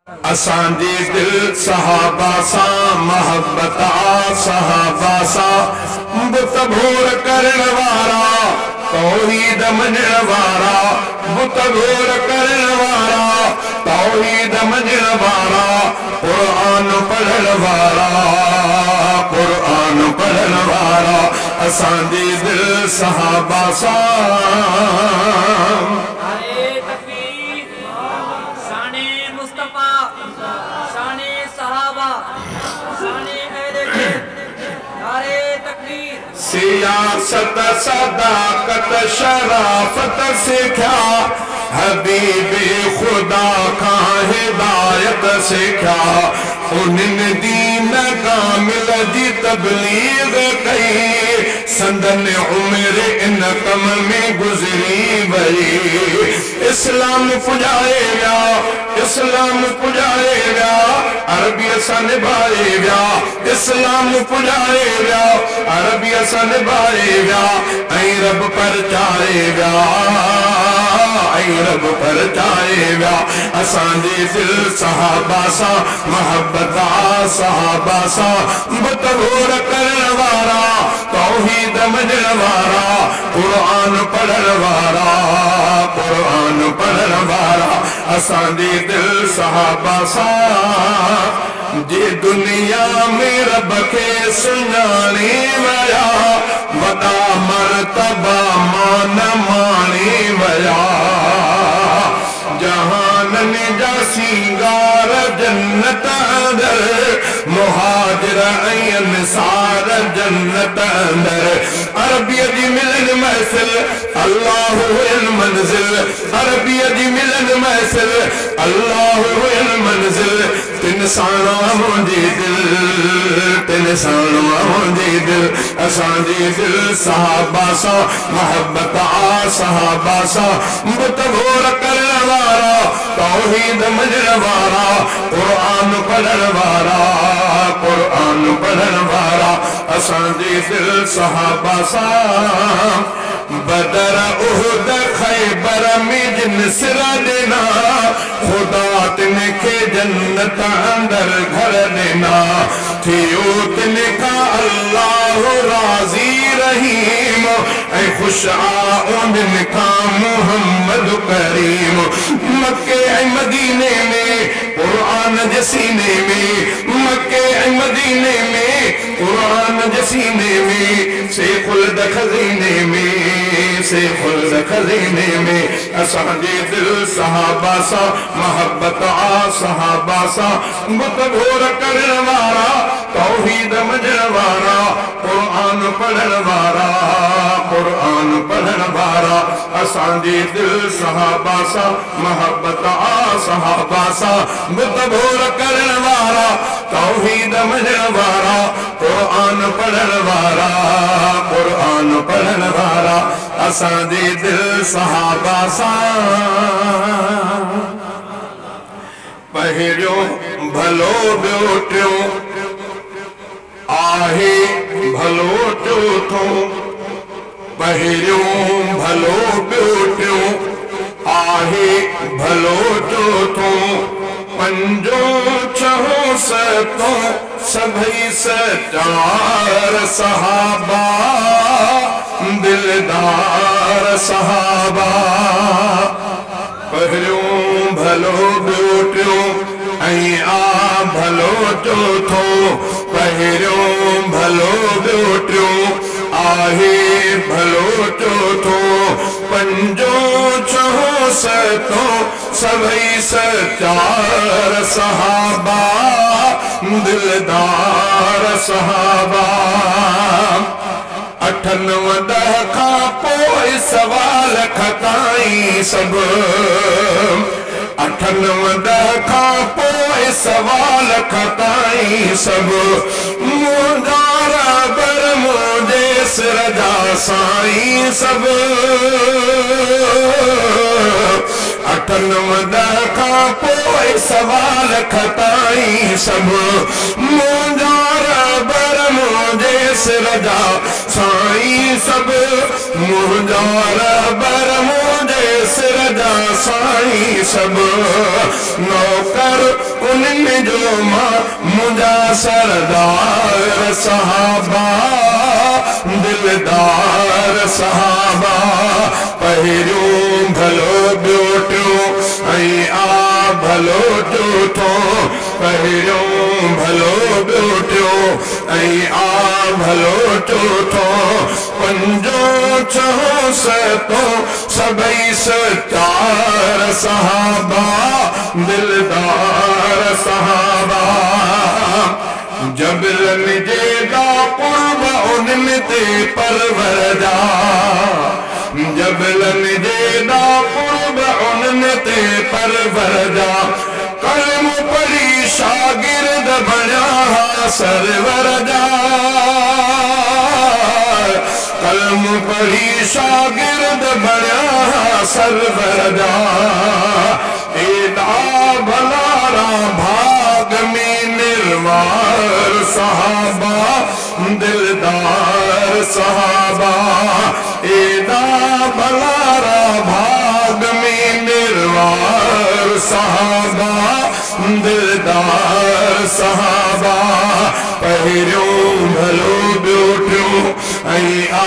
असांजे दिल सहाबा सां मोहब्बत सहाबा सां बुत भोर करण वारा तौहीद मञण वारा बुत भोर करण वारा तौहीद मञण वारा कुरान पढ़ण वारा कुरान पढ़ण वारा असांजे दिल सहाबा सां सियासत सदाकत शराफत सिखा हबीबे खुदा का हिदायत सिखा उन्हनि दीन कामिल जी तबलीग कई संदन उम्र इन कम में गुज़री वई इस्लाम पुॼाए विया इस्लाम पुॼाए विया अरबीअ सां निभाए विया इस्लाम पुॼाए विया अरबीअ सां निभाए विया ऐं रब परचाए विया ऐं रब परचाए विया असांजे दिल सहाबा सां मोहब्बत सहाबा सां बुत भोर करण वारा तौहीद मञण वारा कुरान पढ़ण वारा कुरान पढ़ण वारा असांजे दिल सहाबा सां जे दुनिया में रब खे सुञाणे विया वॾा मर्तबा मान माणे विया जहाननि जा सिंगार जन्नत अंदर मुहाजिर ऐं अंसार जन्नत अंदर अरबीअ जी मिलन महफ़िल अल्लाह हुअल मंज़िल अरबीअ जी मिलन महफ़िल अल्लाह हुअल मंज़िल तिन साणा मुंहिंजी दिल तिन साणा मुंहिंजी दिल असांजी दिल सहाबा सां मोहब्बत सहाबा सां बुत भोर करण वारा तौहीद मञण वारा कुरान पढ़ण वारा कुरान पढ़ण वारा असांजी दिल सहाबा सां बदर उहद खैबर में जिन सिर ॾिना खुदा तिन खे जन्नत अंदर घर ॾिना थियो तिन खां अल्लाह राज़ी रहीम ऐं ख़ुशि उन्हनि खां मुहम्मद करीम मक्के ऐं मदीने में कुरान जे सीने में मक्के ऐं मदीने में कुरान जे सीने में शेखुल खज़ीने में शेखुल खज़ीने में असांजे दिल सहाबा सां मोहब्बत सहाबा सां बुत भोर करण वारा तौहीद मञण वारा कुरान पढ़ण वारा कुरान पढ़ण वारा असांजे दिल सहाबा सां मोहब्बत सहाबा सां बुत भोर करण वारा तौहीद मञण वारा कुरान पढ़ण वारा कुरान पढ़ण वारा असांजे दिल सहाबा सां पहिरियों भलो ॿियो टियों आहे भलो चोथों पहिरियों भलो ॿियो टियों आहे भलो चोथों पंजों छहों सतों सभई सचार सहाबा दिलदार सहाबा पहिरियों भलो ॿियो टियों ऐं भलो चोथों पहिरियों भलो ॿियो टियों आहे भलो चोथों पंजों छहों सतों सभई सचार सहाबा दिलदार सहाबा अठन ॾह खां पोइ सवाल खताई सभु अठन ॾह खां पोइ सवाल खताई सभु मुंहिंजा रबर मुंहिंजे सिर जा साईं सभु अठन ॾह खां पोइ सवाल खताई सभु मुंहिंजा रबर मुंहिंजे सिर जा साईं सभु मुंहिंजा रबर मुंहिंजे सिर जा साईं सब नौकर उन्हनि जो मां मुंहिंजा सरदार सहाबा दिलदार सहाबा पहिरियों भलो ॿियो टियों ऐं आ भलो चोथों पहिरियों भलो ॿियो टियों ऐं आ भलो चोथों पंजो छहो सतों सभई सचार सहाबा दिलदार सहाबा जबलन जेदा कुर्ब उन्हनि ते परवर जा जबलन जेदा कुर्ब उन्हनि ते परवर जा कलम पढ़ी शागिर्द बणिया सरवर जा कलम पढ़ी शागिर्द बणिया सरवर जा एदा भलारा भाग में निर्वार सहाबा दिलदार सहाबा एदा भलारा भाग में निर्वार सहाबा दिलदार सहाबा पहिरियों भलो ॿियो टियों ऐं आ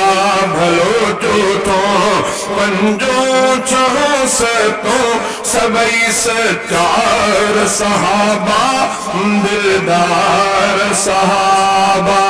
भलो चोथों पंजो छहो सतों सभई सचार सहाबा दिलदार सहाबा